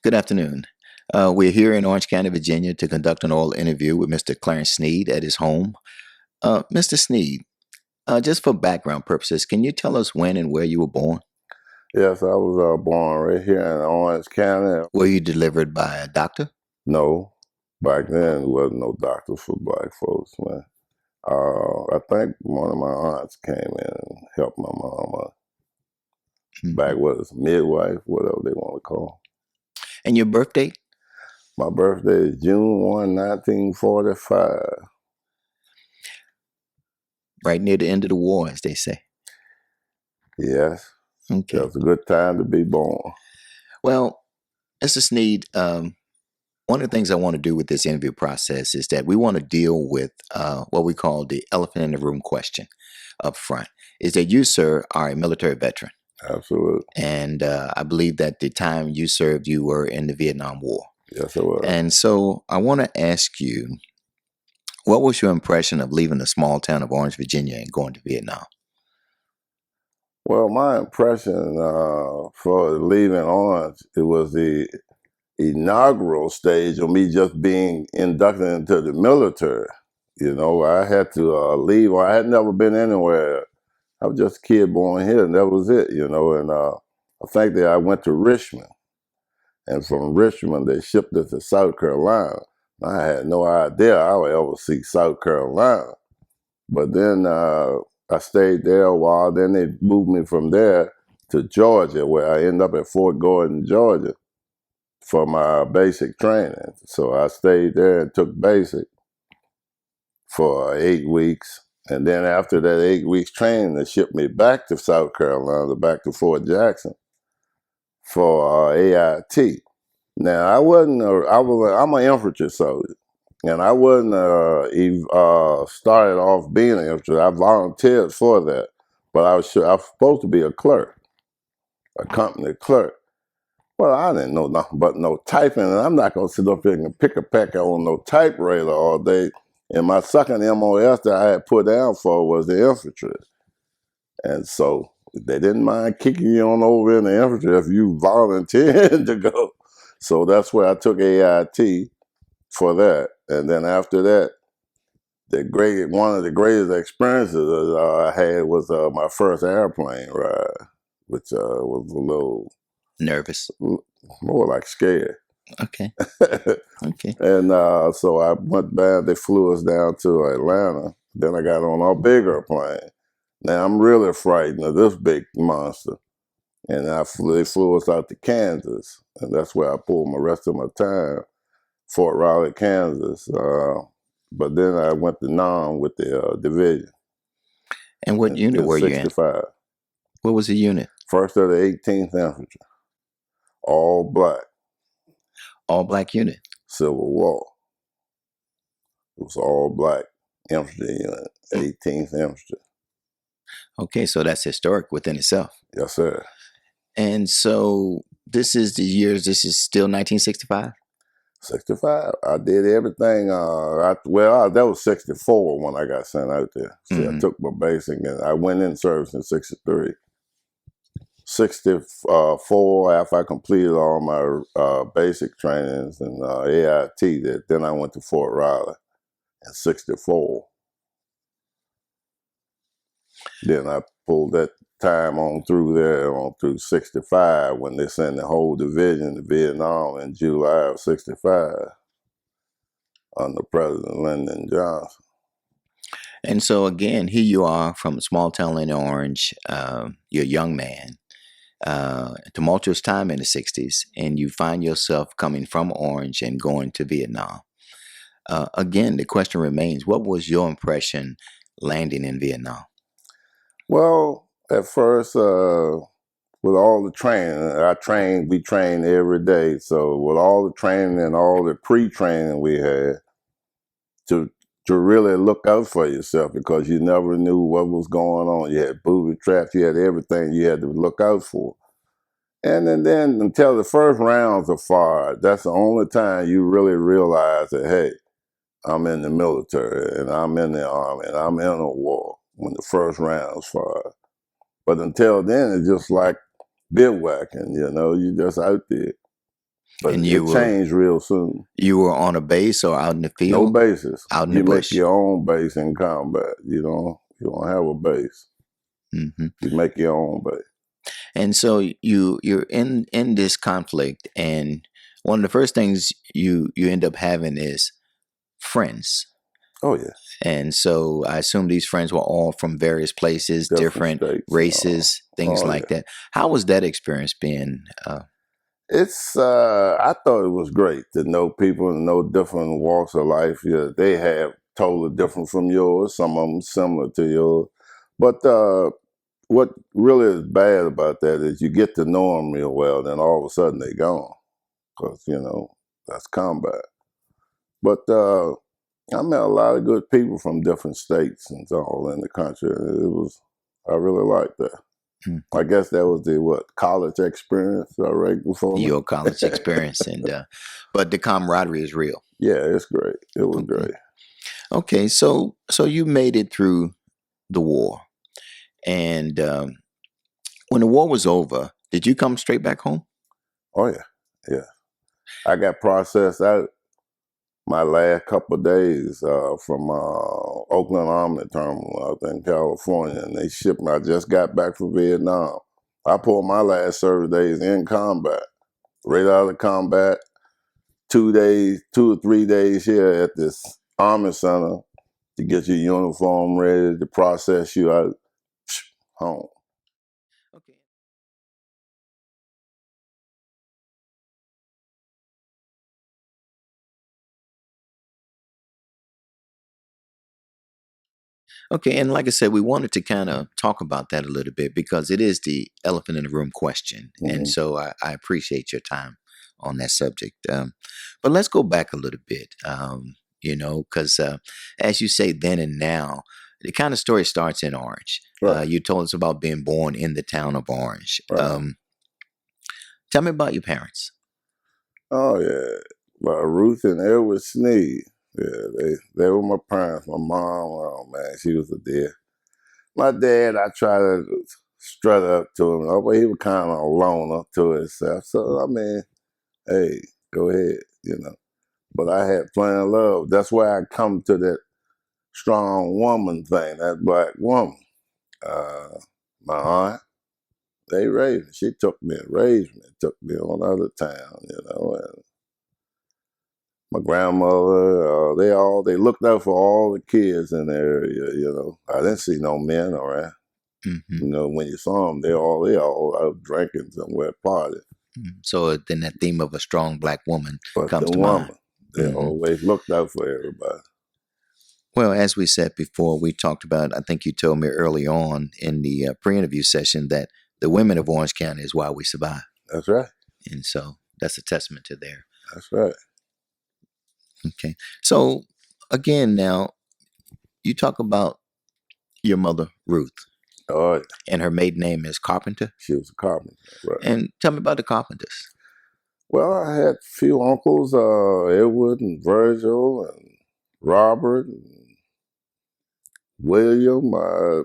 Good afternoon. We're here in Orange County, Virginia, to conduct an oral interview with Mr. Clarence Snead at his home. Mr. Snead, just for background purposes, can you tell us when and where you were born? Yes, I was born right here in Orange County. Were you delivered by a doctor? No, back then there wasn't no doctors for black folks, man. I think one of my aunts came in and helped my mom back Mhm. was midwife, whatever they want to call. And your birth date? My birthday is June 1, 1945. Right near the end of the war, as they say. Yes, Okay. that was a good time to be born. Well, Mr. Snead, one of the things I want to do with this interview process is that we want to deal with what we call the elephant in the room question up front. Is that you, sir, are a military veteran. Absolutely. And I believe that the time you served, you were in the Vietnam War. Yes, it was. And so I want to ask you, what was your impression of leaving the small town of Orange, Virginia, and going to Vietnam? Well, my impression for leaving Orange, it was the inaugural stage of me just being inducted into the military. You know, I had to leave. I had never been anywhere. I was just a kid born here, and that was it. You know, and I think that I went to Richmond, and from Richmond they shipped us to South Carolina. I had no idea I would ever see South Carolina, but then I stayed there a while. Then they moved me from there to Georgia, where I ended up at Fort Gordon, Georgia, for my basic training. So I stayed there and took basic for 8 weeks. And then after that 8 weeks training, they shipped me back to South Carolina, back to Fort Jackson for AIT. Now I'm an infantry soldier, and I wasn't started off being an infantry. I volunteered for that, but I was supposed to be a clerk, a company clerk. Well, I didn't know nothing but no typing, and I'm not going to sit up here and pick a peck on no typewriter all day. And my second MOS that I had put down for was the infantry. And so they didn't mind kicking you on over in the infantry if you volunteered to go. So that's where I took AIT for that. And then after that, one of the greatest experiences I had was my first airplane ride, which was a little Nervous. more like scared. Okay. Okay. And so I went back. They flew us down to Atlanta. Then I got on a bigger plane. Now I'm really frightened of this big monster. And they flew us out to Kansas, and that's where I pulled my rest of my time, Fort Riley, Kansas. But then I went to Nam with the division And what unit in were you in? '65. What was the unit? First of the 18th Infantry, all black, All black unit. Civil War. It was all black infantry unit, 18th Infantry. Okay, so that's historic within itself. Yes, sir. And so this is still 1965? 65. I did everything. That was 64 when I got sent out there. See, I took my basic and I went in service in 63. 64, after I completed all my basic trainings and AIT, then I went to Fort Riley in 64. Then I pulled that time on through there on through 65 when they sent the whole division to Vietnam in July of 65 under President Lyndon Johnson. And so again, here you are from a small town in Orange. You're a young man. Tumultuous time in the 60s, and you find yourself coming from Orange and going to Vietnam. Again, the question remains, what was your impression landing in Vietnam? Well, at first, with all the training, we trained every day. So with all the training and all the pre-training we had to really look out for yourself because you never knew what was going on. You had booby traps, you had everything you had to look out for. And then until the first rounds are fired, that's the only time you really realize that, hey, I'm in the military and I'm in the army and I'm in a war when the first round's fired. But until then, it's just like bivouacking, you know, you just out there. But And it changed real soon. you were on a base or out in the No field, bases. out in the You make bush. your own base in combat. You don't have a base. Hmm. You make your own base. And so you're in this conflict, and one of the first things you end up having is friends. Oh yeah, And so I assume these friends were all from various places, different different states and all. races, things Oh like yeah. that. How was that experience being? It's I thought it was great to know people and know different walks of life. Yeah, they have totally different from yours. Some of them similar to yours. But what really is bad about that is you get to know them real well, then all of a sudden they gone because that's combat. But I met a lot of good people from different states and all in the country. I really liked that. Mhm. I guess that was the college experience right before me. Your college experience, and but the camaraderie is real. Yeah, it's great. It was Okay. great. Okay, so you made it through the war, and when the war was over, did you come straight back home? Oh yeah, yeah. I got processed out my last couple of days from Oakland Army Terminal out in California, and they shipped me. I just got back from Vietnam. I pulled my last service days in combat, right out of combat. 2 days, 2 or 3 days here at this Army Center to get your uniform ready to process you out home. Okay. Okay, and like I said, we wanted to kind of talk about that a little bit because it is the elephant in the room question, and Hmm. so I appreciate your time on that subject. But let's go back a little bit, because as you say, then and now, the kind of story starts in Orange. Right, You told us about being born in the town of Orange. right. Tell me about your parents. Oh yeah, Ruth and Edward Snead. Yeah, they were my parents. My mom, oh man, she was a dear. My dad, I tried to strut up to him, but he was kind of a loner to himself. So I mean, hey, go ahead. But I had plenty of love. That's why I come to that strong woman thing, that black woman. Uh, my aunt, they raised me. She took me and raised me, took me on out of town. And my grandmother, they looked out for all the kids in the area. I didn't see no men around. Hmm. When you saw them, they all out drinking somewhere party. So then that theme of a strong black woman But comes the to mind. woman, they Hmm. always looked out for everybody. Well, as we said before, we talked about, I think you told me early on in the pre interview session that the women of Orange County is why we survive. That's right. And so that's a testament to there. That's right. Okay. So, again, now you talk about your mother, Ruth, Oh, yeah. and her maiden name is Carpenter. She was a carpenter. Right. And tell me about the Carpenters. Well, I had a few uncles, Edward and Virgil and Robert and William. I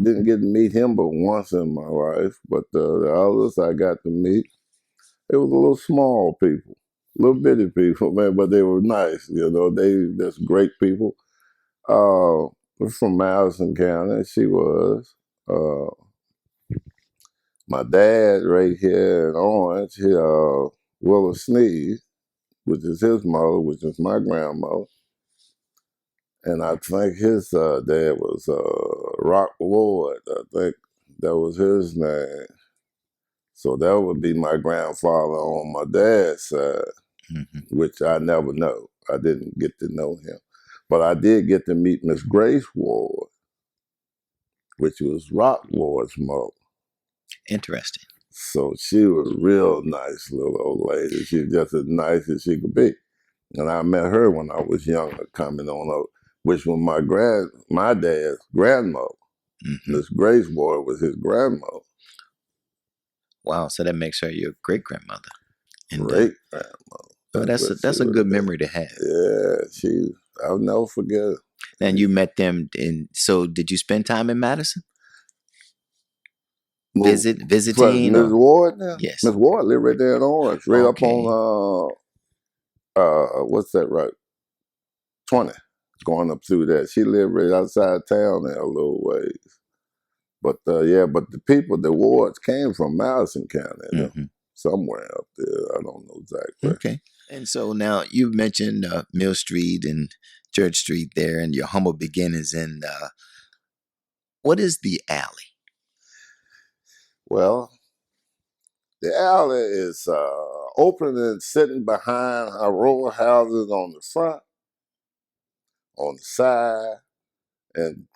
didn't get to meet him but once in my life, but the others I got to meet. It was a little small people, little bitty people, man, but they were nice. That's great people. We're from Madison County. She was. Uh, my dad right here in Orange, Willis Snead, which is his mother, which is my grandmother. And I think his dad was Rock Ward. I think that was his name. So that would be my grandfather on my dad's side, Hmm. which I never know. I didn't get to know him. But I did get to meet Miss Grace Ward, which was Rock Ward's mother. Interesting. So she was a real nice little old lady. She was just as nice as she could be. And I met her when I was younger, coming on up, which was my dad's grandmother. Hmm. Miss Grace Ward was his grandmother. Wow. So that makes her your great grandmother. And Great grandmother. well, That's what she that's a was. good memory to have. Yeah, I'll never forget her. And you met them. And so did you spend time in Madison? Move. But visiting, Miss or Ward now? yes? Miss Ward live right there in Orange, right up Okay. on what's that right? 20. Going up through that. She lived right outside town there a little ways. But yeah, but the people, the wards came from Madison County, Hmm. somewhere up there. I don't know exactly. Okay. And so now you've mentioned Mill Street and Church Street there, and your humble beginnings. And what is the alley? Well, the alley is open and sitting behind a row of houses on the front, on the side, and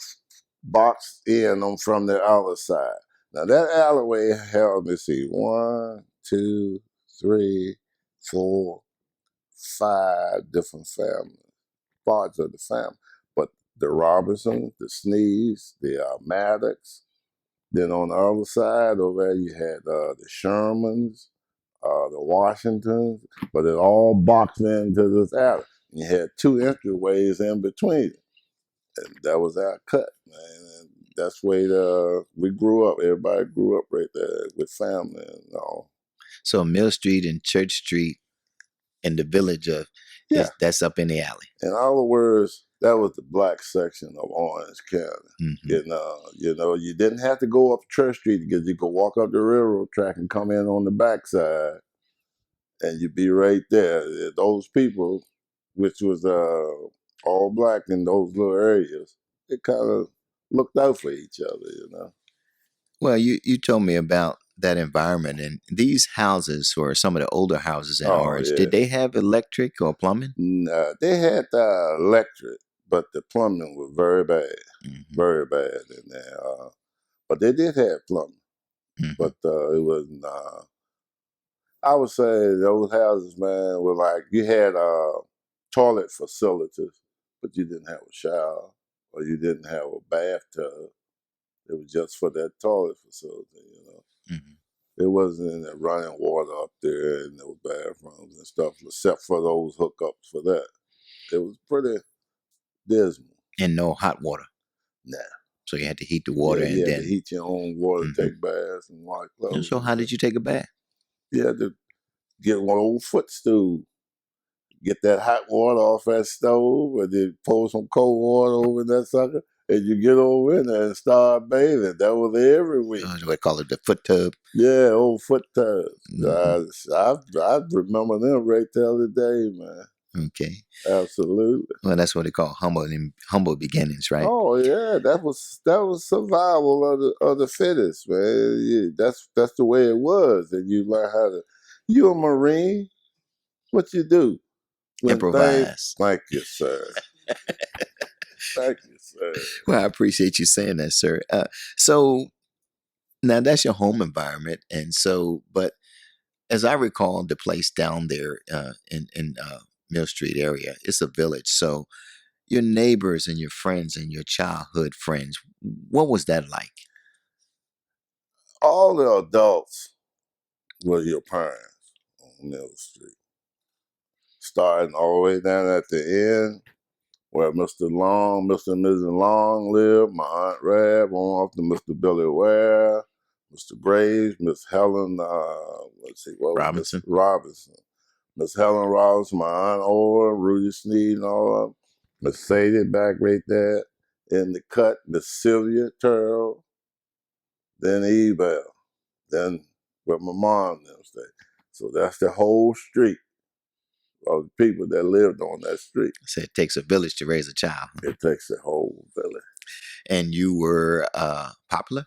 boxed in on from the other side. Now that alleyway held, let me see, one, two, three, four, five different families, parts of the family. But the Robinsons, the Sneads, the Maddox. Then on the other side over there, you had the Shermans, the Washingtons, but it all boxed into this alley. And you had two entryways in between. And that was our cut, man. And that's where we grew up. Everybody grew up right there with family and all. So Mill Street and Church Street in the village of Yeah. is that's up in the alley. In other words, that was the black section of Orange County. Hmm. You didn't have to go up Church Street because you could walk up the railroad track and come in on the backside, and you'd be right there. Those people, which was all black in those little areas, they kind of looked out for each other. Well, you told me about that environment, and these houses, or some of the older houses in Oh Orange, yeah. did they have electric or plumbing? Nah, they had electric, but the plumbing was Hmm. very bad in there. But they did have plumbing, Hmm. but it wasn't. I would say those houses, man, were like you had toilet facilities, but you didn't have a shower or you didn't have a bathtub. It was just for that toilet facility. Hmm. It wasn't in the running water up there in those bathrooms and stuff, except for those hookups for that. It was pretty dismal. And no hot water, Nah. so you had to heat the Yeah, water, you and had to then. heat your own water, Hmm. take baths, and wash And clothes so, and how stuff. did you take a bath? You had to get one old footstool, get that hot water off that stove, and then pour some cold water over that sucker, and you get over in there and start bathing. That was every week. What call it, the foot tub? Yeah, old foot tubs. Hmm. I remember them right till the day, man. Okay. Absolutely. Well, that's what they call humble beginnings, right? Oh yeah, that was survival of the fittest, man. Yeah, that's the way it was, and you learn how to. You a Marine? What you do when things? Improvise. Thank you, sir. Thank you, sir. Well, I appreciate you saying that, sir. So now that's your home environment, and so, but as I recall, the place down there in Mill Street area, it's a village. So your neighbors and your friends and your childhood friends, what was that like? All the adults were your parents on Mill Street, starting all the way down at the end where Mr. Long, Mr. and Mrs. Long lived, my Aunt Rab, on off to Mr. Billy Ware, Mr. Graves, Miss Helen, let's see, what was Miss Robinson. Robinson? Miss Helen Robinson, my Aunt Ora, Rudy Snead and all of them. Miss Sadie back right there in the cut, Miss Sylvia Turl, then Ebel, then where my mom them stay. So that's the whole street of the people that lived on that street. So it takes a village to raise a child. It takes the whole village. And you were popular?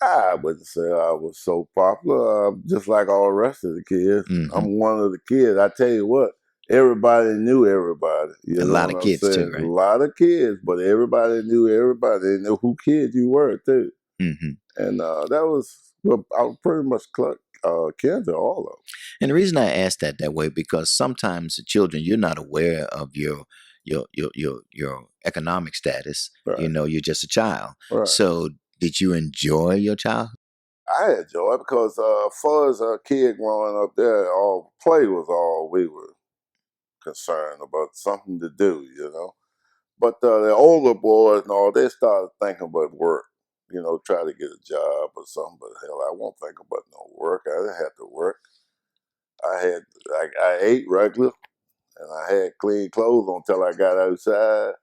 I wouldn't say I was so popular, just like all the rest of the kids. Hmm. I'm one of the kids. I tell you what, everybody knew everybody. A You know lot what of I'm kids too, saying? A right? lot of kids, but everybody knew everybody. They knew who kid you were too. Hmm. And that was, well, I was pretty much kin to all of And the reason I ask that way, because sometimes the children, you're not aware of your economic status. them. Right, You're just a child. right. So did you enjoy your childhood? I enjoy it because far as a kid growing up there, all play was all we were concerned about, something to do. But the older boys and all, they started thinking about work. try to get a job or something. But hell, I won't think about no work. I didn't have to work. I ate regular and I had clean clothes until I got outside.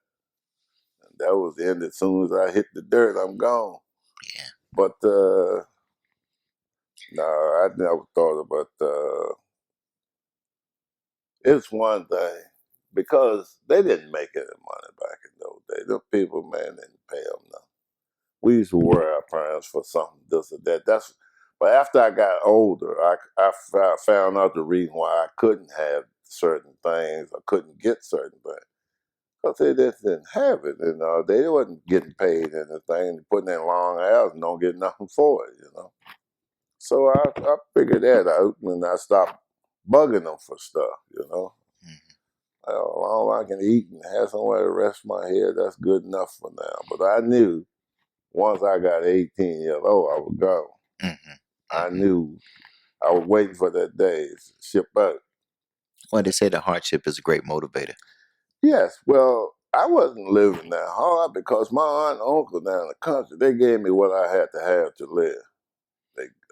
And that was the end. As soon as I hit the dirt, I'm gone. Yeah. But no, I never thought about. It's one thing because they didn't make any money back in those days. The people, man, didn't pay them nothing. We used to worry our parents for something, this or that. But after I got older, I found out the reason why I couldn't have certain things or couldn't get certain things. Because they just didn't have it. They wasn't getting paid anything, putting in long hours and don't get nothing for it. So I figured that out and I stopped bugging them for stuff. Mhm. As long as I can eat and have somewhere to rest my head, that's good enough for now. But I knew once I got 18 years old, I would go. Mhm. I Mhm. knew I was waiting for that day to ship out. Well, they say the hardship is a great motivator. Yes, well, I wasn't living that hard because my aunt and uncle down in the country, they gave me what I had to have to live.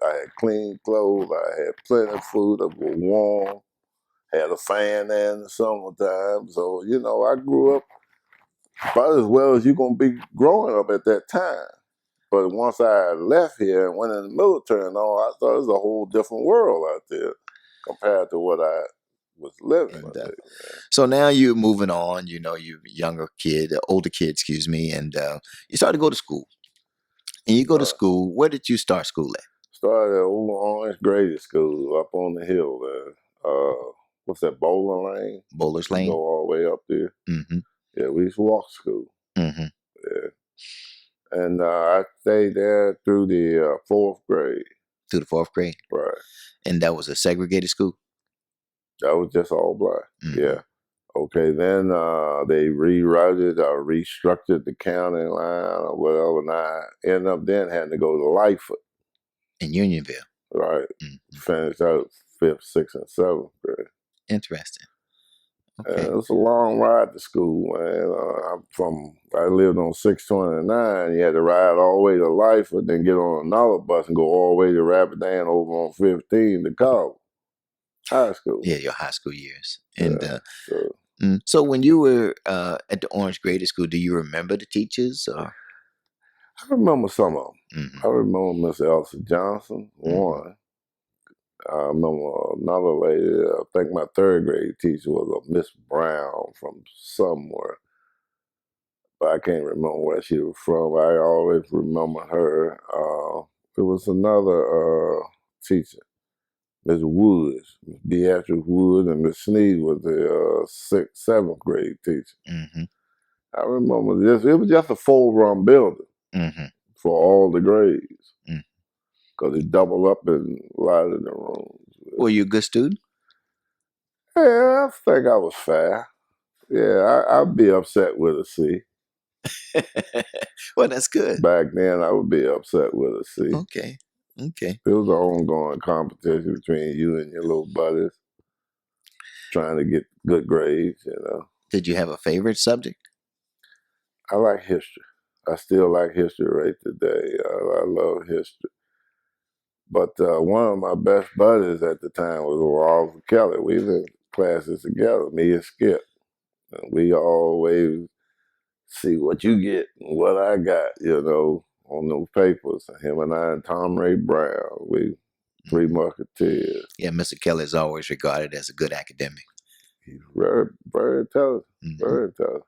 I had clean clothes, I had plenty of food, I was warm, had a fan there in the summertime. So, I grew up about as well as you're going to be growing up at that time. But once I left here and went in the military and all, I thought it was a whole different world out there compared to what I was living And under. so now you're moving on. You're a younger kid, older kid, excuse me, and you start to go to school. And you go to Uh, school. Where did you start school at? Started at Old Orange Grade School up on the hill there. What's that, Bowling Lane? Bowler's You go Lane. all the way up there. Mm-hmm. Yeah, we used to walk to school. Mm-hmm. Yeah. And I stayed there through the fourth grade. Through the fourth grade, Right. and that was a segregated school. That was just all black. Mm-hmm. Yeah. Okay, then they rerouted or restructured the county line or whatever, and I ended up then having to go to Lightfoot, In Unionville. right? Mm-hmm. Finish out fifth, sixth, and seventh grade. Interesting. And Okay. it was a long ride to school, man. I lived on 629. You had to ride all the way to Lightfoot, then get on another bus and go all the way to Rapidan over on 15 to college, high school. Yeah, your high school years. And Yeah. So so when you were at the Orange Graded School, do you remember the teachers or? I remember some of them. Mm-hmm. I remember Miss Elsa Johnson, Mm-hmm. one. I remember another lady, I think my third grade teacher was a Miss Brown from somewhere, but I can't remember where she was from. I always remember her. There was another teacher, Miss Woods, Miss Beatrice Wood, and Miss Snead was the sixth, seventh grade teacher. Mm-hmm. I remember this. It was just a full-run building Mm-hmm. for all the grades Mm. because it doubled up in a lot of the rooms. Were you a good student? Yeah, I think I was fair. Yeah, I'd be upset with a C. Well, that's good. Back then, I would be upset with a C. Okay. Okay. It was an ongoing competition between you and your little buddies trying to get good grades. Did you have a favorite subject? I like history. I still like history right today. I love history. But one of my best buddies at the time was Rolf Kelly. We was in classes together, me and Skip. And we always see what you get and what I got, on those papers. Him and I and Tom Ray Brown, we three Mhm. musketeers. Yeah, Mr. Kelly is always regarded as a good academic. He's very, very intelligent, Hmm. very intelligent.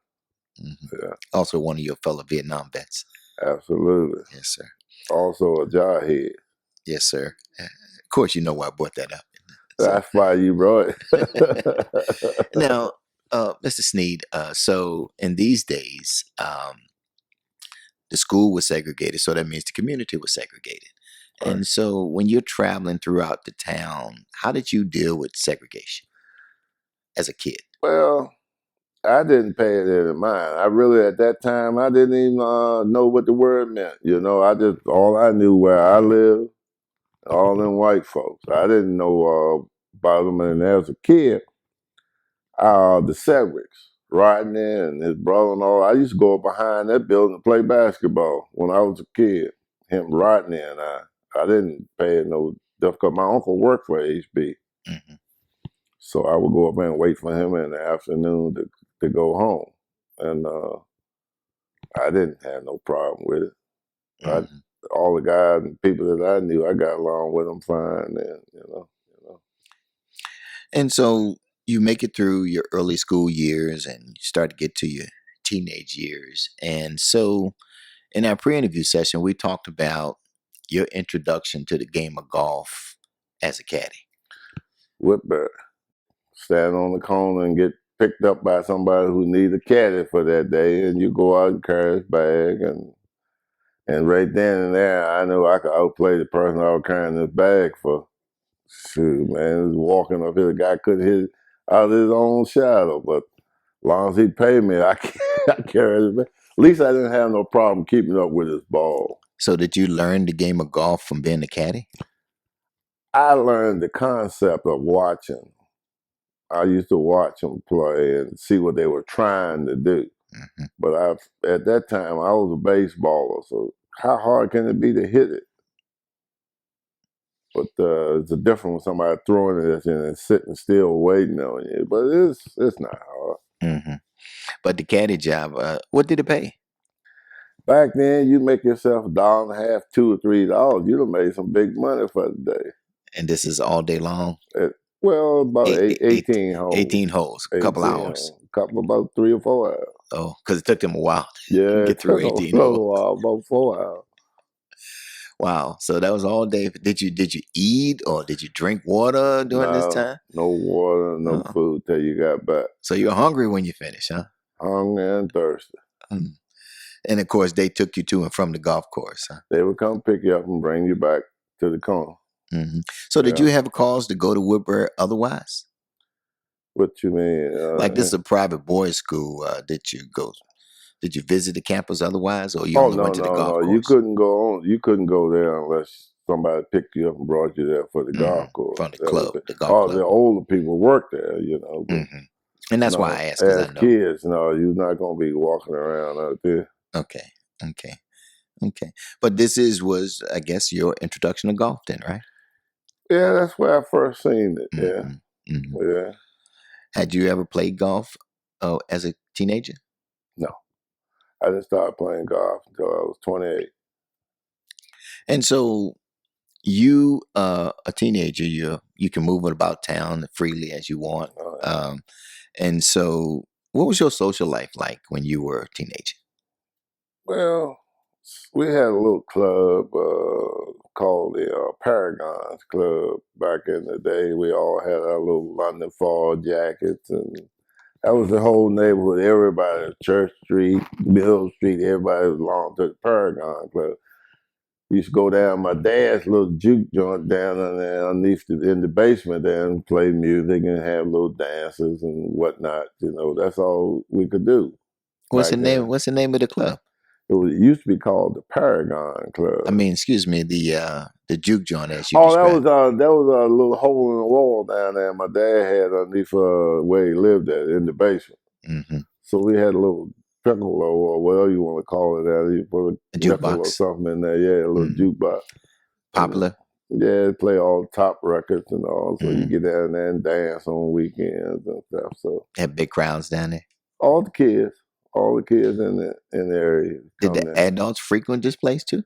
Hmm. Yeah, Also, one of your fellow Vietnam vets. absolutely. Yes, sir. Also a jarhead. Yes, sir. Of course, you know why I brought that up. So That's why you brought it. now, Mr. Snead. So in these days, the school was segregated, so that means the community was segregated. Right. And so, when you're traveling throughout the town, how did you deal with segregation as a kid? Well, I didn't pay it any mind. I really, at that time, I didn't even know what the word meant. All I knew where I lived, all them white folks. I didn't know about them. And as a kid, the Cedricks, Rodney and his brother and all, I used to go up behind that building to play basketball when I was a kid. him, Rodney, and I didn't pay no stuff because my uncle worked for HB. Hmm. So I would go up there and wait for him in the afternoon to go home. And I didn't have no problem with it. I, Hmm. all the guys and people that I knew, I got along with them fine. And you know. And so you make it through your early school years and you start to get to your teenage years. And so in our pre-interview session, we talked about your introduction to the game of golf as a caddy. Whitbur, stand on the corner and get picked up by somebody who need a caddy for that day, and you go out and carry his bag, and right then and there, I knew I could outplay the person I was carrying his bag for. Shoot, man, was walking up here, the guy couldn't hit out of his own shadow, but as long as he paid me, I carried his bag. At least I didn't have no problem keeping up with his ball. So did you learn the game of golf from being a caddy? I learned the concept of watching. I used to watch them play and see what they were trying to do. Hmm. But at that time I was a baseballer, so how hard can it be to hit it? But it's a different when somebody throwing it at you and sitting still waiting on you. But it's not hard. Hmm. But the caddy job, what did it pay? Back then, you make yourself $1.50, $2 or $3. You'd have made some big money for the day. And this is all day long? It, well, about Eight, eight, eight, 18 holes. 18 holes, a couple 18 hours. holes. Couple about 3 or 4 hours. Oh, because it took them a while to Yeah, get it through took a 18 holes. little while, about 4 hours. Wow. So that was all day. Did you eat or did you drink water during this No, time? no water, no Uh, food till you got back. so you're hungry when you finish, huh? Hungry and thirsty. Mm. And of course, they took you to and from the golf course, huh? They would come pick you up and bring you back to the corner. Hmm. So did Yeah. you have a cause to go to Woodbury otherwise? What you mean? Like this is a private boys' school. Did you go? Did you visit the campus otherwise, or you Oh only no, went to the no, golf no! You course? couldn't go on. You couldn't go there unless somebody picked you up and brought you there for the Hmm. golf course. From the That was club, it. the golf Oh, club. the older people worked there, but Hmm. And that's why no, I asked because I as know. kids, no, you're not gonna be walking around out there. Okay, okay, okay. But this was I guess your introduction to golf, then, right? Yeah, that's where I first seen it. Yeah, Hmm. Hmm. yeah. Had you ever played golf as a teenager? No, I didn't start playing golf until I was 28. And so you, a teenager, you can move about town freely as you want. Uh, Um, and so, what was your social life like when you were a teenager? well, we had a little club called the Paragons Club back in the day. We all had our little London fall jackets, and that was the whole neighborhood. Everybody, Church Street, Mill Street, everybody belonged to the Paragon Club. We used to go down my dad's little juke joint down in there underneath in the basement there and play music and have little dances and whatnot. That's all we could do What's the back name? then. What's the name of the club? It used to be called the Paragon I Club. mean, excuse me, the juke joint as you Oh, described. that was a little hole in the wall down there my dad had underneath where he lived at in the basement. Hmm. So we had a little piccolo or whatever you want to call it. There, you put a A nickel or jukebox. something in there. Yeah, a little Hmm. jukebox. And Popular. yeah, play all top records and all. So you Hmm. get down there and dance on weekends and stuff. So Had big crowds down there. all all the kids in the area Did come the there. adults frequent this place too?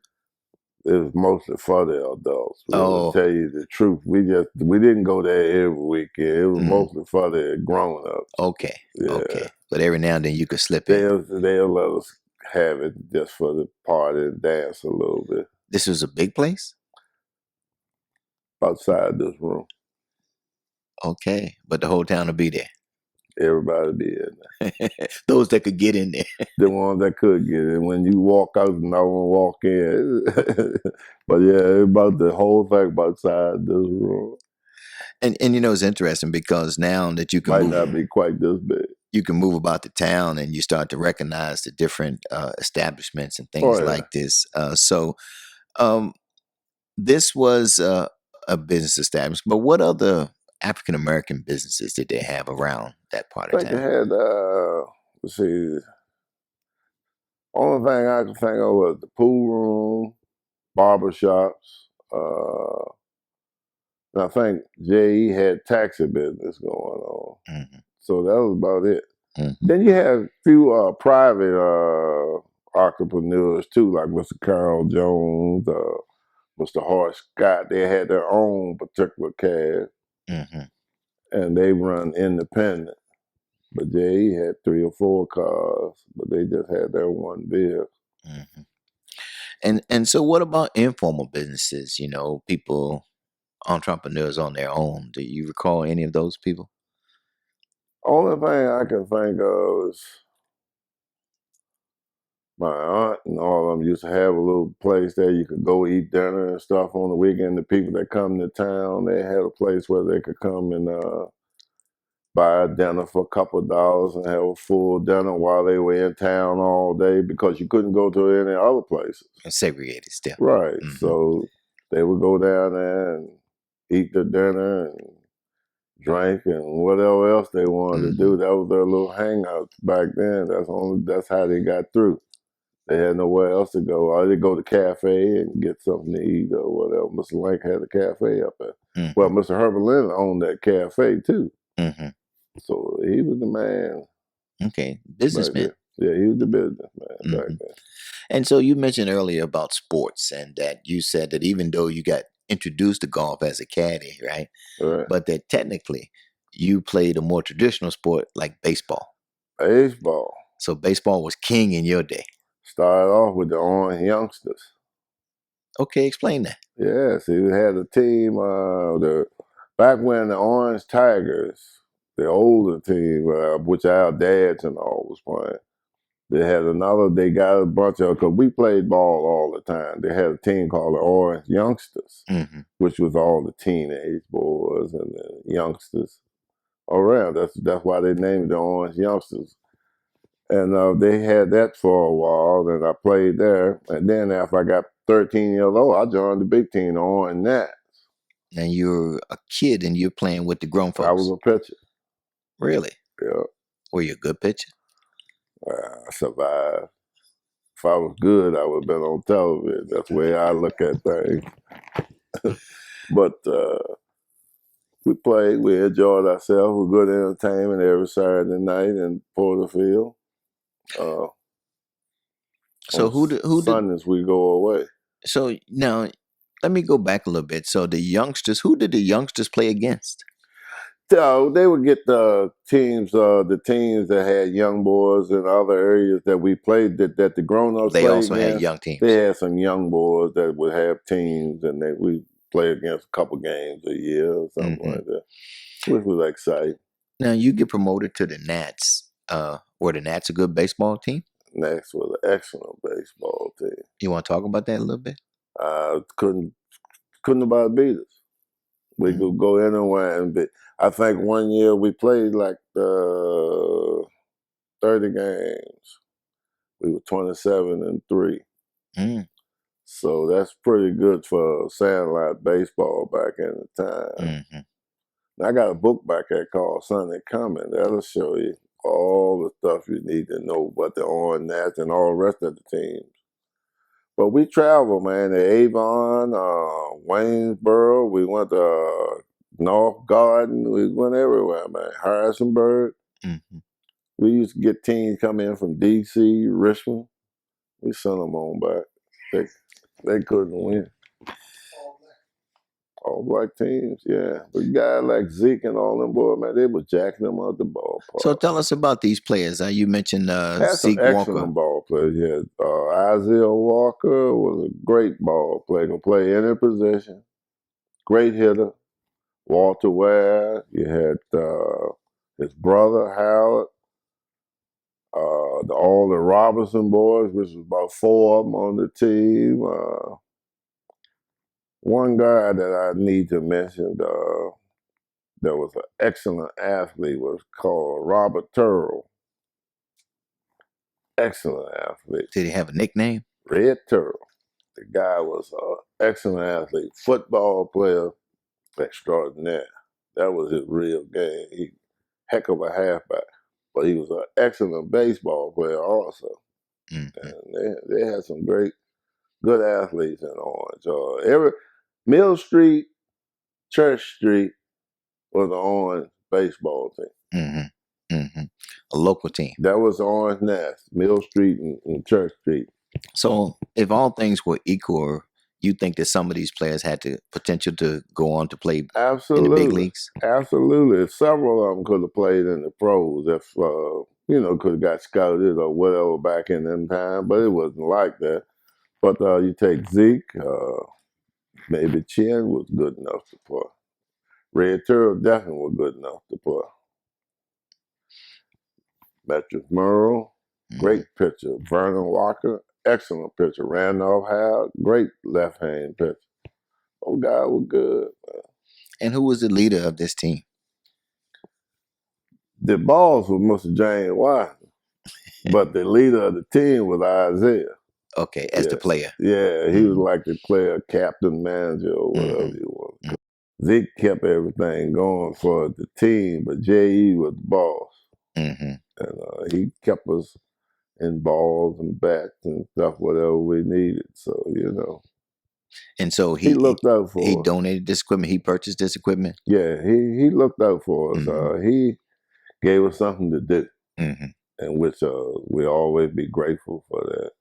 It was mostly for the adults. Really, to Oh, tell you the truth, we didn't go there every weekend. It was mm, mostly for the grown ups. okay, Yeah, okay. But every now and then you could slip in. they'll let us have it just for the party and dance a little bit This was a big place? outside this room. Okay, but the whole town will be there. Everybody be in there. Those that could get in there. The ones that could get it. When you walk out, no one walk in. But yeah, about the whole thing about outside this room. And it's interesting because now that Might not be quite this big. you can move about the town and you start to recognize the different establishments and Oh things yeah. like this. So um, this was a business establishment, but what other African American businesses did they have around that part I of think they town? had let's see, only thing I can think of was the pool room barbershops. And I think J.E. had taxi business going on. Mm-hmm. So that was about it. Mm-hmm. Then you have a few private entrepreneurs too, like Mr. Carl Jones, Mr. Hart Scott. They had their own particular cast, Mm-hmm. and they run independent. But J.E. had 3 or 4 cars, but they just had their one bill. Mm-hmm. And so what about informal businesses? You know, people, entrepreneurs on their own. Do you recall any of those people? Only thing I can think of is my aunt and all of them used to have a little place there you could go eat dinner and stuff on the weekend. The people that come to town, they had a place where they could come and buy a dinner for a couple of dollars and have a full dinner while they were in town all day because you couldn't go to any other places. And segregated still. Right. Mm-hmm. So they would go down there and eat the dinner and drink and whatever else they wanted to Mm-hmm. do. That was their little hangouts back then. That's how they got through. They had nowhere else to go. Or they go to cafe and get something to eat or whatever. Mr. Link had a cafe up there. Mm-hmm. Well, Mr. Herbert Leonard owned that cafe too. Mm-hmm. So he was the man Okay, back businessmen. there. Yeah, he was the businessman back Mm-hmm. then. And so you mentioned earlier about sports, and that you said that even though you got introduced to golf as a caddy, right? All right. But that technically you played a more traditional sport like baseball. Baseball So baseball was king in your day. started off with the Orange Youngsters. Okay, explain that. Yeah, see, we had a team, back when the Orange Tigers, the older team, which our dads and all was playing, they got a bunch of, because we played ball all the time. They had a team called the Orange Youngsters, Mm-hmm. which was all the teenage boys and the youngsters around. That's why they named it the Orange Youngsters. And they had that for a while, and I played there. And then after I got 13 years old, I joined the big team, the Orange Nats. And you're a kid and you're playing with the grown I was folks. a pitcher. Really? Yeah, Were you a good pitcher? I survived. If I was good, I would have been on television. That's the way I look at things. But we played, we enjoyed ourselves with good entertainment every Saturday night in Porterfield. Uh, So on who did Sundays, we go away. so now let me go back a little bit. So the youngsters, who did the youngsters play against? So they would get the teams that had young boys in other areas that we played, that the grown ups They played also had against. young They teams. had some young boys that would have teams, and we play against a couple games a year or something Hmm. like that, which was exciting. Now you get promoted to the Nats. Were the Nats a good baseball team? Next was an excellent baseball team. You want to talk about that a little bit? Couldn't nobody beat us. We Mm. could go anywhere and beat. I think one year we played like 30 games. We were 27-3. Mm. So that's pretty good for satellite baseball back in the time. Mm-hmm. And I got a book back there called Sunday Coming. That'll show you all the stuff you need to know about the Orange Nats and all the rest of the teams. But we traveled, man, to Avon, Waynesboro. We went to North Garden. We went everywhere, man. Harrisonburg. Mm-hmm. We used to get teams come in from D.C., Richmond. We sent them on back. They couldn't win. All black teams, yeah. But guys like Zeke and all them boys, man, they were jacking them out the So ballpark. tell us about these players. You mentioned Had some Zeke Walker. excellent ball players. You had Isaiah Walker was a great ball player. Can play any position. Great hitter. Walter Ware. You had his brother Howard. All the Robinson boys, which was about 4 of them on the team. One guy that I need to mention that was an excellent athlete was called Robert Turrell. Excellent athlete. Did he have a nickname? Red Turrell. The guy was an excellent athlete. Football player extraordinaire. That was his real game. He heck of a halfback. But he was an excellent baseball player also. Mm-hmm. And they had some great good athletes in Orange. Every Mill Street, Church Street was the Orange baseball team. A local team. That was the Orange Nest, Mill Street and Church Street. So, if all things were equal, you think that some of these players had the potential to go on to play in the big Absolutely. leagues? Absolutely. Several of them could have played in the pros if, could have got scouted or whatever back in them time, but it wasn't like that. But you take Zeke, maybe Chin was good enough to play. Red Turtle definitely was good enough to play. Metric Merle, great pitcher. Vernon Walker, excellent pitcher. Randolph Howe, great left-hand pitcher. Oh, God was good. And who was the leader of this team? The balls was Mr. James Washington, but the leader of the team was Isaiah. Okay, as the player. Yeah, he was like the player, captain, manager, or whatever you want to call it. Zeke kept everything going for the team, but J.E. was the boss. And he kept us in balls and bats and stuff, whatever we needed. So, And so he looked out for us. He donated this equipment. He purchased this equipment. Yeah, he looked out for us. He gave us something to do, and which we always be grateful for that.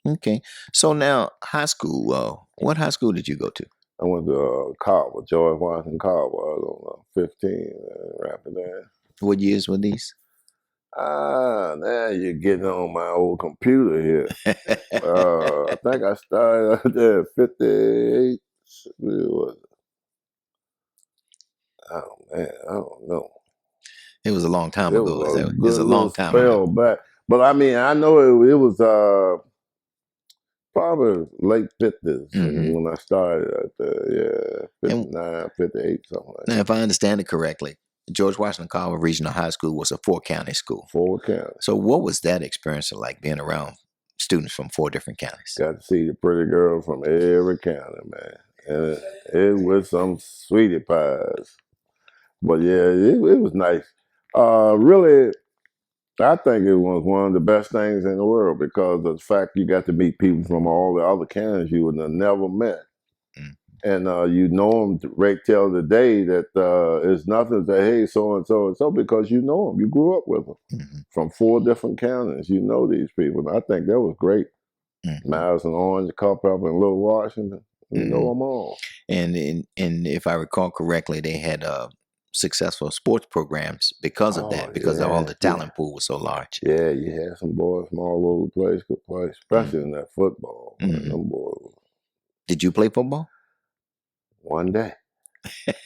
Okay, so now high school. What high school did you go to? I went to Carver, George Washington Carver. I was on 15 Rapidan. What years were these? Now you're getting on my old computer here. I think I started out there at 58. Oh man, I don't know. It was a long time ago. It was a long time ago. Back. But I mean, I know it was probably late 50s when I started out there. Yeah, 59, 58, something like that. Now, if I understand it correctly, George Washington Carver Regional High School was a 4-county school. 4 counties. So what was that experience like, being around students from 4 different counties? Got to see the pretty girls from every county, man. And it was some sweetie pies. But yeah, it was nice. Really, I think it was one of the best things in the world because of the fact you got to meet people from all the other counties you would have never met. And you know them right till the day that it's nothing to say, hey, so and so and so, because you know them. You grew up with them from 4 different counties. You know these people. And I think that was great. Miles and Orange, Culpeper, and Little Washington. You know them all. And if I recall correctly, they had successful sports programs because of that, because all the talent pool was so large. Yeah, you had some boys from all over the place could play, especially in that football. Man, them boys. Did you play football? One day. It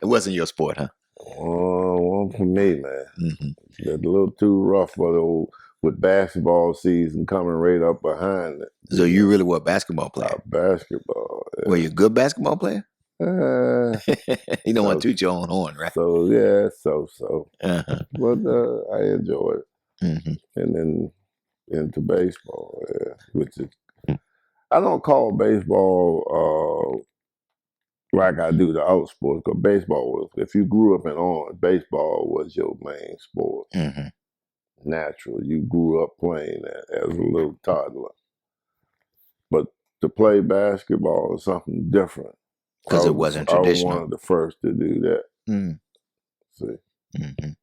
wasn't your sport, huh? One for me, man. It's a little too rough for the old, with basketball season coming right up behind it. So you really were a basketball player? Basketball. Yeah. Were you a good basketball player? You don't want to toot your own horn, right? So, yeah, so. But I enjoyed it. And then into baseball, which is, I don't call baseball like I do the other sports, because baseball was, if you grew up in Orange, baseball was your main sport. Natural. You grew up playing that as a little toddler. But to play basketball is something different. Because it wasn't traditional. I was one of the first to do that. See? Yeah.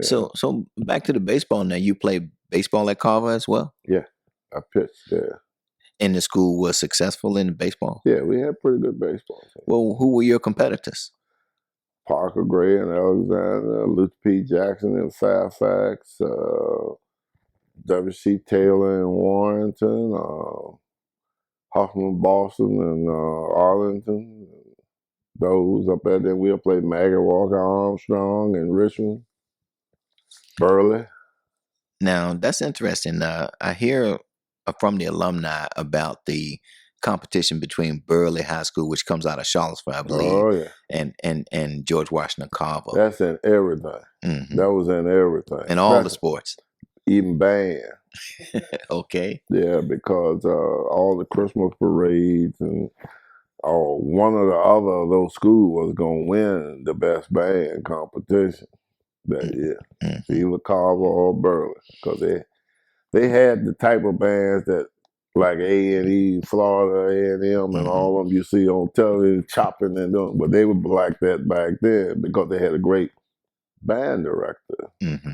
So back to the baseball now. You played baseball at Carver as well? Yeah, I pitched there. And the school was successful in baseball? Yeah, we had pretty good baseball team. Well, who were your competitors? Parker Gray and Alexander, Luther P. Jackson in Fairfax, W.C. Taylor in Warrenton, Huffman Boston and Arlington. Those up there. Then we'll play Maggie Walker Armstrong in Richmond, Burley. Now, that's interesting. I hear from the alumni about the competition between Burley High School, which comes out of Charlottesville, I believe, and George Washington Carver. That's in everything. That was in everything. In all the sports. Even band. Okay. Yeah, because all the Christmas parades and one or the other of those schools was going to win the best band competition that year. Either Carver or Burley, because They had the type of bands that like A&E, Florida A&M, and Mm-hmm. all of them you see on television chopping and doing, but they were like that back then because they had a great band director. Mm-hmm.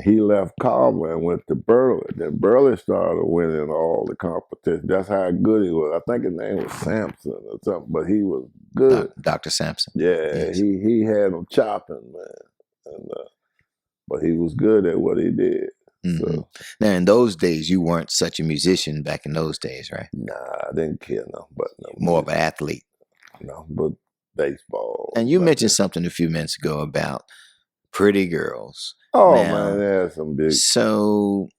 He left Carver and went to Burley. Then Burley started winning all the competition. That's how good he was. I think his name was Sampson or something, but he was good. Dr. Sampson. Yeah, Yes. he had them chopping, man. And, but he was good at what he did. Mm-hmm. So Now, in those days, you weren't such a musician back in those days, right? nah, I didn't care no, but no More of an music, athlete. no, but baseball. And you Like mentioned that. something a few minutes ago about pretty girls. Oh man, Now, they had some big. so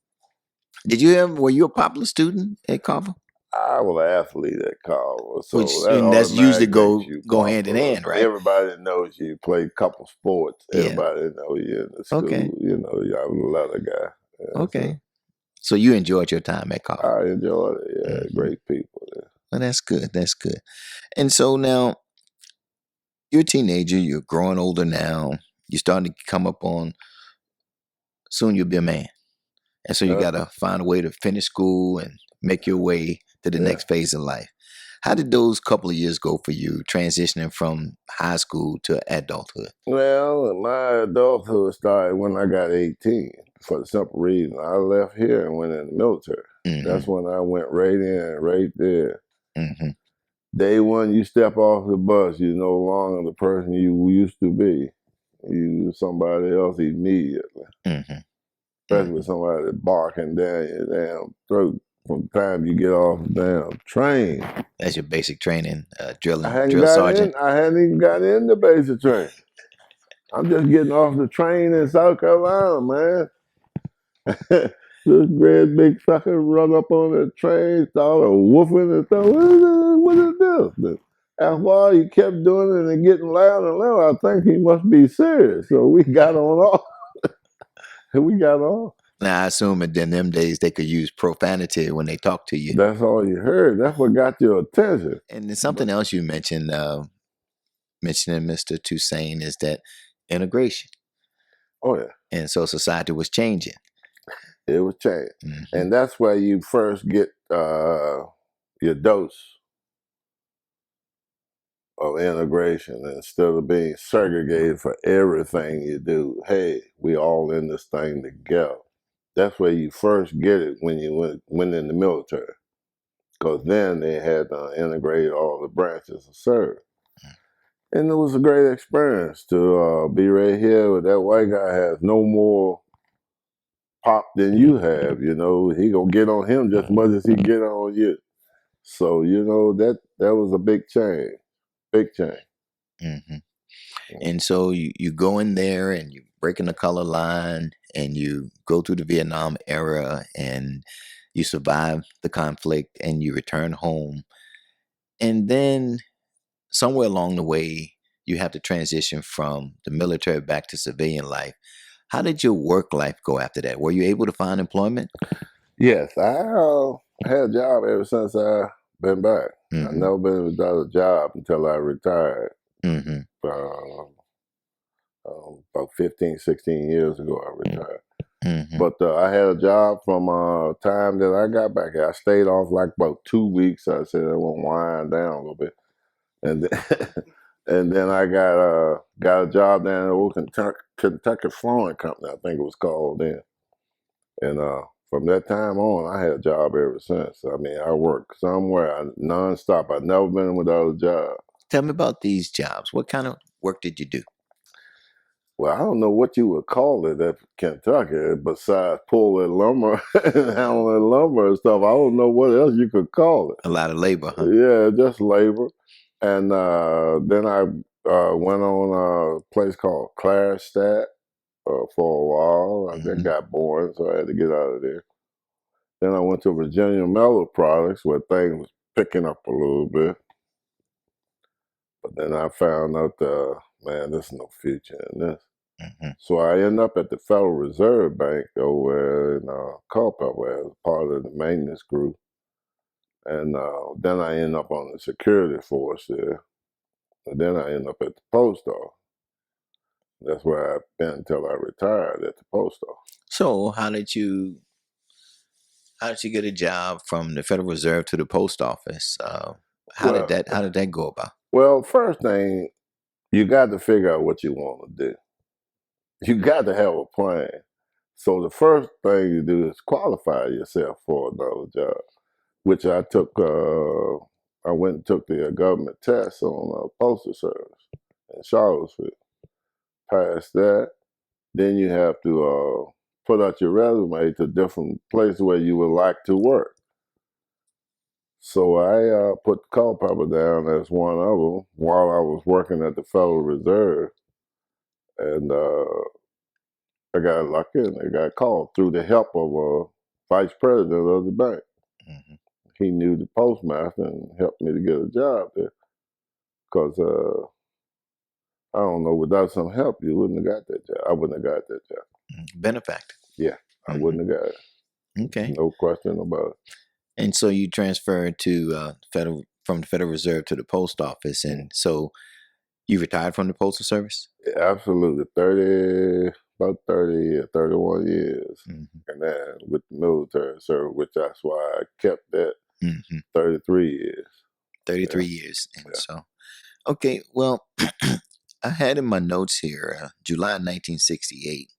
did you ever, were you a popular student at Carver? I was an athlete at Carver, so Which, that and that's usually automatically makes you go hand in popular. hand, right? Everybody knows you play a couple sports. Yeah. Everybody knows you in the Okay. school. You know, you're a leather guy. Yeah, so Okay. So you enjoyed your time at Carver. I enjoyed it. Yeah, Hmm. great people. Yeah. Well, that's good. That's good. And so now you're a teenager. You're growing older now. You're starting to come up on. Soon you'll be a man, and so you got to find a way to finish school and make your way to the Yeah. next phase of life. How did those couple of years go for you, transitioning from high school to adulthood? Well, my adulthood started when I got 18 for the simple reason I left here and went in the military. Mm-hmm. That's when I went right in, right there. Mm-hmm. Day one, you step off the bus, you're no longer the person you used to be. You somebody else immediately, Mm-hmm. especially with somebody barking down your damn throat from the time you get off the damn train. That's your basic training, drill sergeant. I hadn't even got in the basic train. I'm just getting off the train in South Carolina, man. This great big sucker run up on the train, started woofing and stuff. What is this? After a while, he kept doing it and getting louder and louder. I think he must be serious. So we got on off. We got on. Now I assume that in them days they could use profanity when they talk to you. That's all you heard. That's what got your attention. And there's But something else you mentioned, mentioning Mr. Toussaint, is that integration. oh yeah, And so society was changing. it was changed, Hmm. and that's where you first get your dose of integration instead of being segregated for everything you do. Hey, we all in this thing together. That's where you first get it when you went in the military, because then they had to integrate all the branches of service. And it was a great experience to be right here with that white guy has no more pop than you have. You know, he gonna get on him just as much as he get on you. So you know that was a big change, big change. Hmm. And so you go in there and you break in the color line and you go through the Vietnam era and you survive the conflict and you return home. And then somewhere along the way, you have to transition from the military back to civilian life. How did your work life go after that? Were you able to find employment? Yes, I had a job ever since I been back. I Mm-hmm. never been without a job until I retired. Mm-hmm. Uh, about 15, 16 years ago, I retired. Mm-hmm. But I had a job from time that I got back here. I stayed off like about 2 weeks. I said I want to wind down a little bit, and then, and then I got a job down at old Kentucky Flooring Company, I think it was called then. And from that time on, I had a job ever since. I mean, I worked somewhere nonstop. I've never been without a job. Tell me about these jobs. What kind of work did you do? Well, I don't know what you would call it at Kentucky besides pulling lumber and handling lumber and stuff. I don't know what else you could call it. A lot of labor, huh? Yeah, just labor. And then I went on a place called Clarence Snead for a while. I just Mm-hmm. got bored, so I had to get out of there. Then I went to Virginia Metal Products where things was picking up a little bit. But then I found out, man, there's no future in this. Mm-hmm. So I ended up at the Federal Reserve Bank over in Culpeper as part of the maintenance group. And then I ended up on the security force there. And then I ended up at the post office. That's where I've been until I retired at the post office. So how did you How did you get a job from the Federal Reserve to the post office? Well, How did that go about? well, first thing, you got to figure out what you want to do. You got to have a plan. So the first thing you do is qualify yourself for another job, which I took. I went and took the government test on postal service in Charlottesville. Passed that. Then you have to put out your resume to different places where you would like to work. So I put Culpeper down as one of them while I was working at the Federal Reserve, and I got lucky and I got called through the help of a vice president of the bank. Hmm. He knew the postmaster and helped me to get a job there. Because I don't know, without some help, you wouldn't have got that job. I wouldn't have got that job. Benefactor. Yeah, I Hmm. wouldn't have got it. Okay. No question about And so you transferred to federal from the Federal Reserve to the post office, it. and so you retired from the postal service. Absolutely. About 30 or 31 years. Hmm. And then with the military service, which that's why I kept that Hmm. 33 years. 33 Yeah, years, and yeah. so okay. Well, I had in my notes here, July 1968,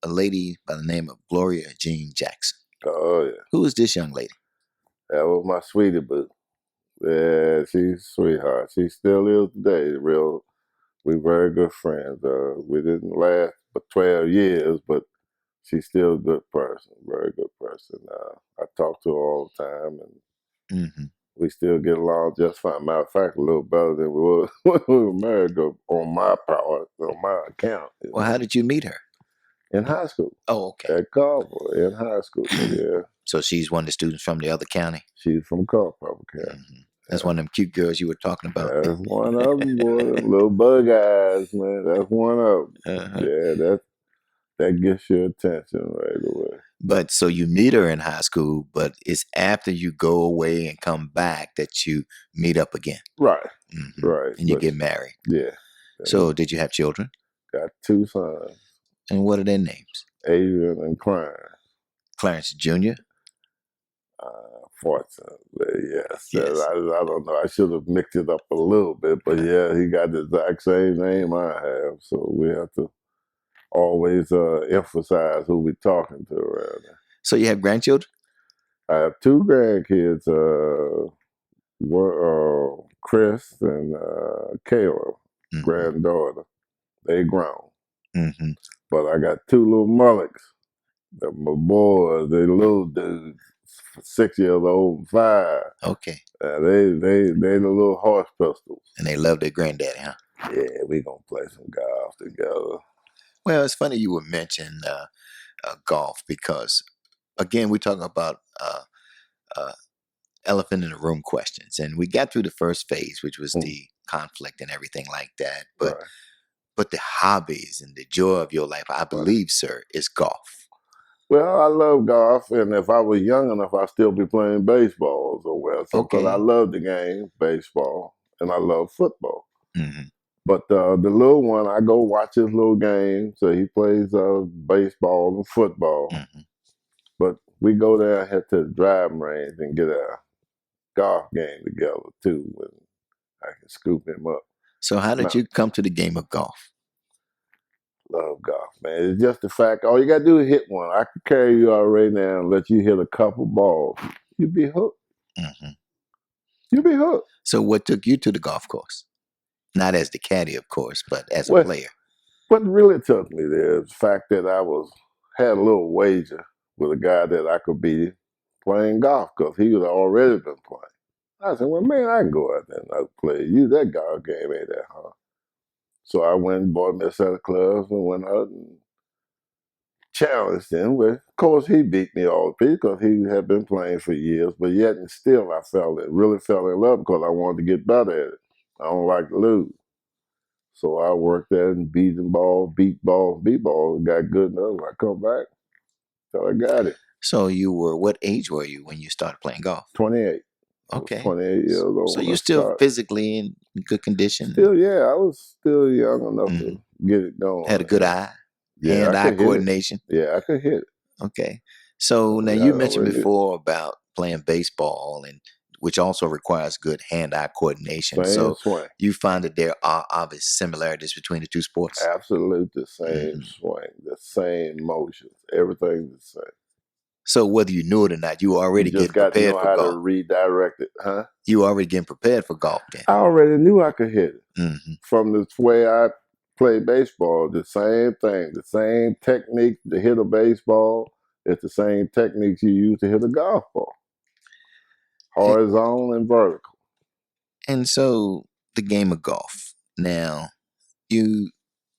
a lady by the name of Gloria Jean Jackson. Oh, yeah. Who is this young lady? That was my sweetie boo. Yeah, she's a sweetheart. She still is today. We very good friends. We didn't last but 12 years, but she's still a good person, very good person. I talk to her all the time, and Hmm. we still get along just fine. Matter of fact, a little better than we were when we were married, on my part, on my account, Well, how did you meet her? in high school, Oh, okay. at Carver, in high school. Yeah, So she's one of the students from the other county. she's from Carver County. That's Yeah. one of them cute girls you were talking about. That's one of them, boy. Them little bug eyes, man. That's one of them. Uh-huh. Yeah, that gets your attention right away. But so you meet her in high school, but it's after you go away and come back that you meet up again. Right, Hmm. right. And you But get married. yeah, So did you have children? got two sons, And what are their names? Adrian and Clarence. Clarence Jr.? Fortunately, yes. Yes. I don't know. I should have mixed it up a little bit, but yeah, he got the exact same name I have, so we have to always emphasize who we're talking to around there. So you have grandchildren? I have two grandkids, Chris and Kayla, Hmm. granddaughter. They grown, Hmm. but I got two little mullocks. They're my boys, they little dudes, 6 years old, and 5. Okay. They the little horse pistols. And they love their granddaddy, huh? Yeah, we gonna play some golf together. Well, it's funny you would mention golf because, again, we're talking about uh, elephant in the room questions. And we got through the first phase, which was Mm, the conflict and everything like that. right, But the hobbies and the joy of your life, I right. believe, sir, is golf. Well, I love golf, and if I was young enough, I'd still be playing baseball or well. So, because I Okay. love the game, baseball, and I love football. Hmm. But the little one, I go watch his little game. So he plays baseball and football. Hmm. But we go there, head to the driving range, and get a golf game together too. When I can scoop him up. So how did Now, you come to the game of golf? love golf, man. It's just the fact, all you got to do is hit one. I could carry you out right now and let you hit a couple balls. You'd be hooked. Hmm. You'd be hooked. So what took you to the golf course? Not as the caddy, of course, but as a Well, player. what really took me there is the fact that had a little wager with a guy that I could beat playing golf because he had already been playing. I said, well, man, I can go out there and play you. That golf game ain't that hard. So I went and bought me a set of clubs and went out and challenged him. Well, of course, he beat me all the because he had been playing for years, but yet and still I really fell in love because I wanted to get better at it. I don't like to lose. So I worked at it and beat ball, and got good enough. I come back till I got it. So what age were you when you started playing golf? 28. I was Okay. 28 years So old when you're I still started. physically in good condition. Still, yeah, I was still young enough Hmm. to get it Had a going. good eye, Yeah, I hand-eye could hit it. coordination. Yeah, I could hit it. Okay. So now I you don't mentioned really. before about playing baseball and which also requires good hand-eye coordination. Same So swing. you find that there are obvious similarities between the two sports. Absolute the same Hmm. swing, the same motions, everything the same. So whether you knew it or not, you were You already just getting got to prepared know for how to golf. redirect it, huh? You were already getting prepared for golf then. I already knew I could hit it Hmm. from the way I play baseball. The same thing, the same technique to hit a baseball. It's the same techniques you use to hit a golf ball, And, horizontal and vertical. and so the game of golf. Now you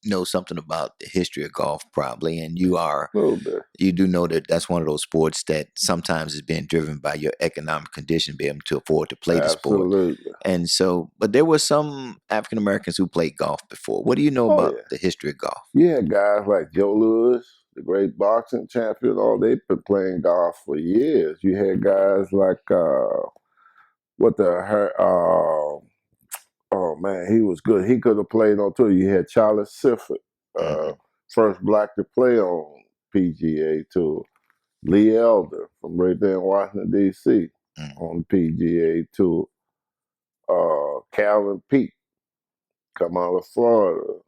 know something about the history of golf probably, and A little bit, you do know that that's one of those sports that sometimes is being driven by your economic condition, being able to afford to play the sport. absolutely. And so, but there were some African Americans who played golf before. What do you know Oh about yeah, the history of golf? you had guys like Joe Louis, the great boxing champion. Oh, they've been playing golf for years. You had guys like what the oh man, he was good. He could have played on tour. You had Charlie Sifford, uh, Hmm. first black to play on PGA tour. Lee Elder from right there in Washington D.C. Hmm. on PGA tour. Calvin Peete come out of Florida.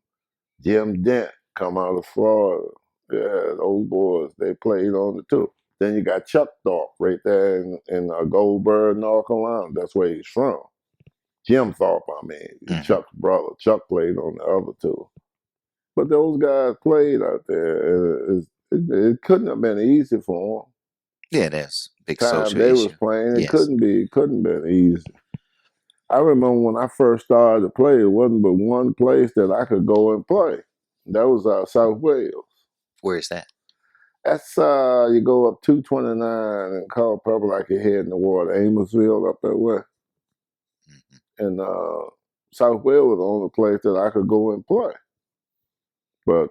Jim Dent come out of Florida. Yeah, those boys they played on the tour. Then you got Chuck Thorpe right there in Goldsboro, North Carolina. That's where he's from. Jim Thorpe, I mean, Hmm. Chuck's brother. Chuck played on the other two. But those guys played out there. It couldn't have been easy for them. Yeah, that's a big Time social they was issue. playing, Yes. it couldn't been easy. I remember when I first started to play, it wasn't but one place that I could go and play. That was South Wales. Where is that? That's you go up 229 and call Purple like you're heading toward Amosville up that way. Hmm. And South Wales was the only place that I could go and play. But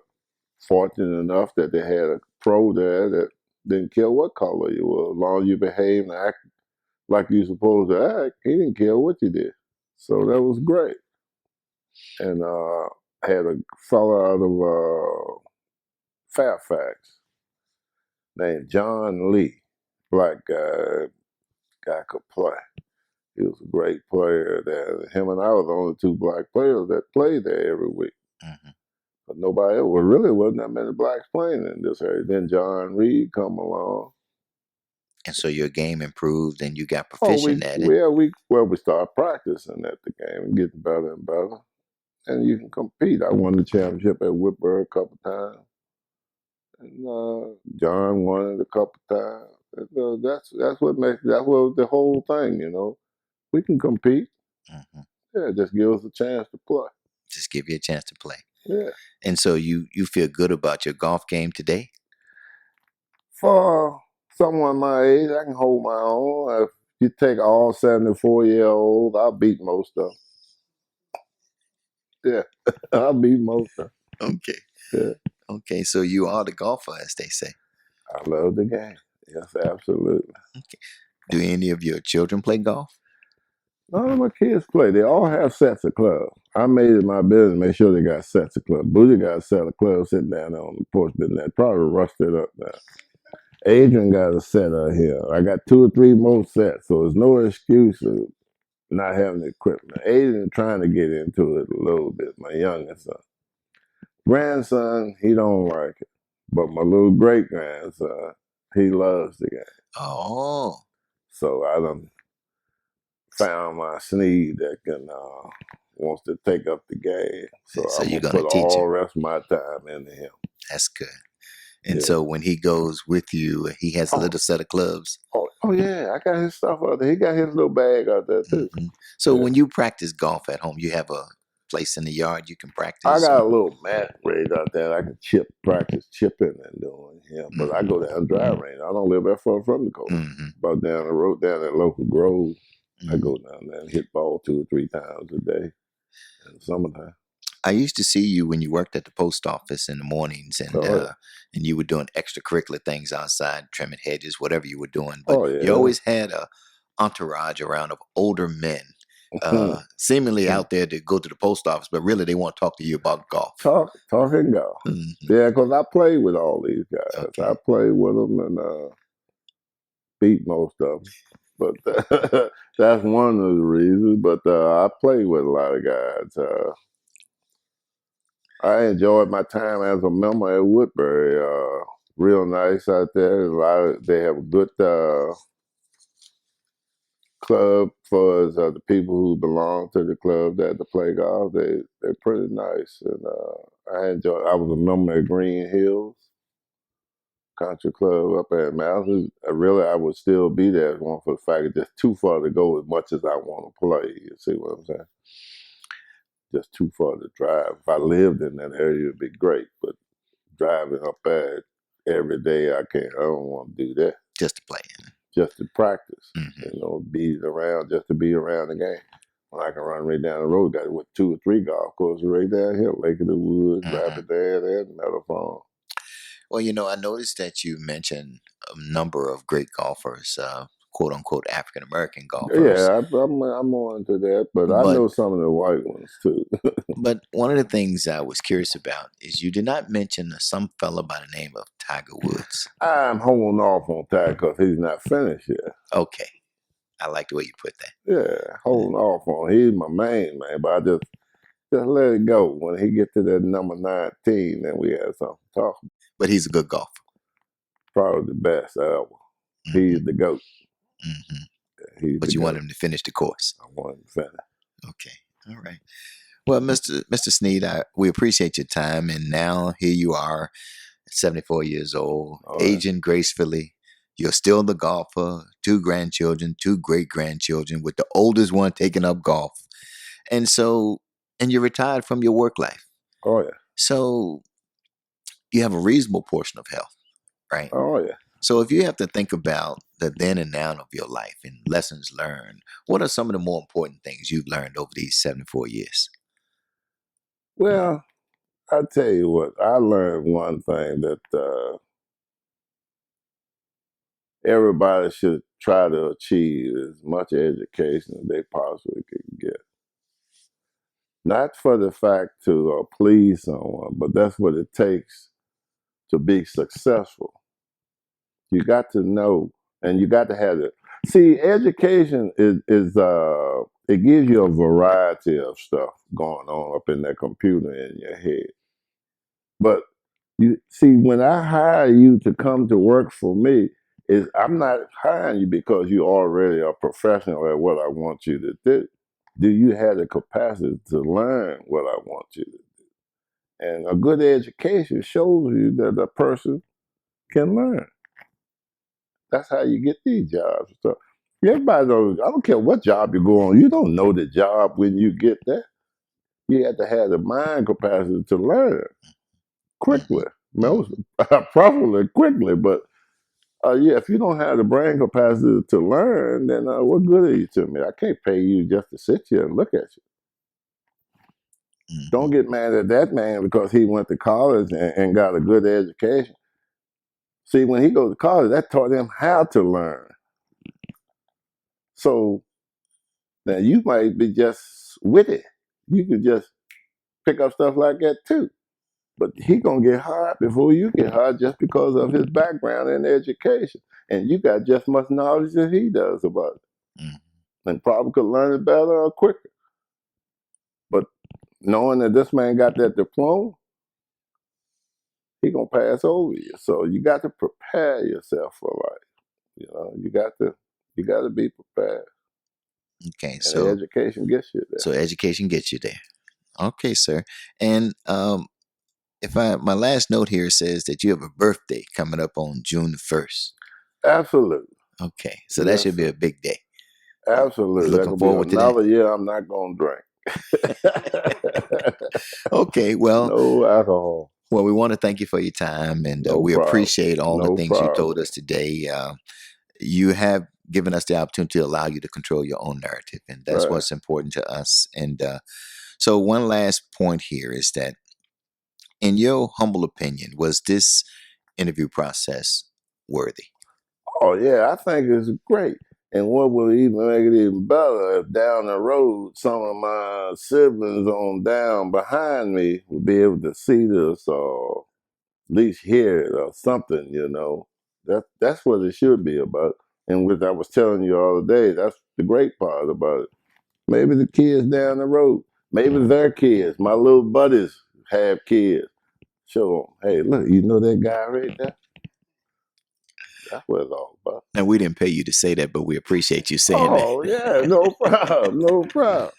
fortunate enough that they had a pro there that didn't care what color you were, as long as you behaved and act like you're supposed to act, he didn't care what you did. So that was great. And had a fella out of Fairfax named John Lee, black guy could play. He was a great player there. Him and I were the only two black players that played there every week. Hmm. But nobody else, well, really wasn't that many blacks playing in this area. Then John Reed come along. And so your game improved and you got Oh, proficient at it. we started practicing at the game and getting better and better. And you can compete. I won the championship at Whitburn a couple times, and John won it a couple times. And, that's what the whole thing. We can compete. Hmm. Yeah, just give us a chance to play. Just give you a chance to play. Yeah. And so you feel good about your golf game today? For someone my age, I can hold my own. If you take all 74-year-olds, I'll beat most of them. Yeah, I'll beat most of Okay. them. Yeah, Okay. So you are the golfer, as they say. I love the game. Yes, absolutely. Okay. Do any of your children play golf? None of my kids play. They all have sets of clubs. I made it my business to make sure they got sets of clubs. Booty got a set of clubs sitting down there on the porch, been there. Probably rusted up now. Adrian got a set out here. I got 2 or 3 more sets, so there's no excuse of not having the equipment. Adrian trying to get into it a little bit, my youngest son. Grandson, he don't like it. But my little great grandson, he loves the game. Oh, So I done found my Snead that can wants to take up the game. So so I'm you're gonna gonna put teach all him. the rest of my time into him. That's good. And Yeah. so when he goes with you, he has a Oh, little set of clubs. oh yeah, I got his stuff out there. He got his little bag out there too. Hmm. So Yeah. when you practice golf at home, you have a place in the yard you can I practice, got or a little mat raised out there. I can practice chipping and doing here. But I go hmm down dry range. I don't live that far from the course. hmm About down the road, down at local grove. I hmm go down there and hit ball 2 or 3 times a day in the summertime. I used to see you when you worked at the post office in the mornings, Oh yeah. and you were doing extracurricular things outside, trimming hedges, whatever you were doing. But Oh you yeah. always had a entourage around of older men, seemingly out there to go to the post office, but really they want to talk to you about golf. Talk and go. Hmm. Yeah, because I played with all these guys. I Okay. played with them, and beat most of them. But that's one of the reasons. But I played with a lot of guys. I enjoyed my time as a member at Woodbury. Real nice out there. They have a good club for us. The people who belong to the club that to play golf. They're pretty nice, and I enjoy. I was a member at Green Hills Country Club up at Mountain. I would still be there if it weren't for the fact it's just too far to go as much as I want to play. You see what I'm saying? Just too far to drive. If I lived in that area, it'd be great, but driving up there every day, I can't. I don't want to do that. Just to play. Just to practice, Mm-hmm. be around, just to be around the game. When I can run right down the road, got with 2 or 3 golf courses right down here, Lake of the Woods, Mm-hmm. Rapid Dad, and Meadowfarm. Well, I noticed that you mentioned a number of great golfers, quote unquote African American golfers. Yeah, I'm on to that, but I But know some of the white ones too. one of the things I was curious about is you did not mention some fella by the name of Tiger Woods. I'm holding off on that because he's not finished yet. Okay, I like the way you put that. Yeah, holding off on. He's my main man, but I just let it go. When he get to that number 19, then we have something to talk about. But he's a good golfer. Probably the best ever. Hmm. He's the GOAT. Hmm. He's But the you want GOAT. him to finish the course. I want him to finish. Okay, all right. Well, Mr. Snead, we appreciate your time, and now here you are, 74 years old, All right. aging gracefully. You're still the golfer, 2 grandchildren, 2 great grandchildren, with the oldest one taking up golf. And you're retired from your work life. Oh yeah. So you have a reasonable portion of health, right? Oh yeah. So if you have to think about the then and now of your life and lessons learned, what are some of the more important things you've learned over these 74 years? Well, I tell you what, I learned one thing that everybody should try to achieve as much education as they possibly can get. Not for the fact to please someone, but that's what it takes to be successful. You got to know, and you got to have it. See, education is it gives you a variety of stuff going on up in that computer in your head. But you see, when I hire you to come to work for me, is I'm not hiring you because you're already a professional at what I want you to do. Do you have the capacity to learn what I want you to do? And a good education shows you that a person can learn. That's how you get these jobs. So everybody knows, I don't care what job you go on, you don't know the job when you get there. You have to have the mind capacity to learn quickly, Hmm. most Hmm. probably quickly. But yeah, if you don't have the brain capacity to learn, then what good are you to me? I can't pay you just to sit here and look at you. Don't Hmm. get mad at that man because he went to college and got a good education. See, when he goes to college, that taught him how to learn. So now you might be just witty. You could just pick up stuff like that too. But he gonna get hired before you get hired just because of his background and education. And you got just as much knowledge as he does about it. Hmm. And probably could learn it better or quicker. But knowing that this man got that diploma, he gonna pass over you. So you got to prepare yourself for life. You got to be prepared. Okay, And the education gets you there. so education gets you there. Okay, sir. And if my last note here says that you have a birthday coming up on June the 1st. Absolutely. Okay, so that Yes, should be sir. a big day. You Absolutely. That looking could be forward to that? another year I'm not gonna drink. Okay, well, No alcohol. we want to thank you for your time, and No we problem. appreciate all the No things you told problem. us today. You have given us the opportunity to allow you to control your own narrative, and that's Right. what's important to us. And so, one last point here is that, in your humble opinion, was this interview process worthy? Oh yeah, I think it's great. And what will even make it even better if down the road some of my siblings on down behind me will be able to see this or at least hear it or something. That's what it should be about. And which I was telling you all the day, that's the great part about it. Maybe the kids down the road, maybe their kids, my little buddies have kids. Show them, hey, look, you know that guy right there? That's what it's all about. And we didn't pay you to say that, but we appreciate you saying that. Oh, yeah, no problem, no problem.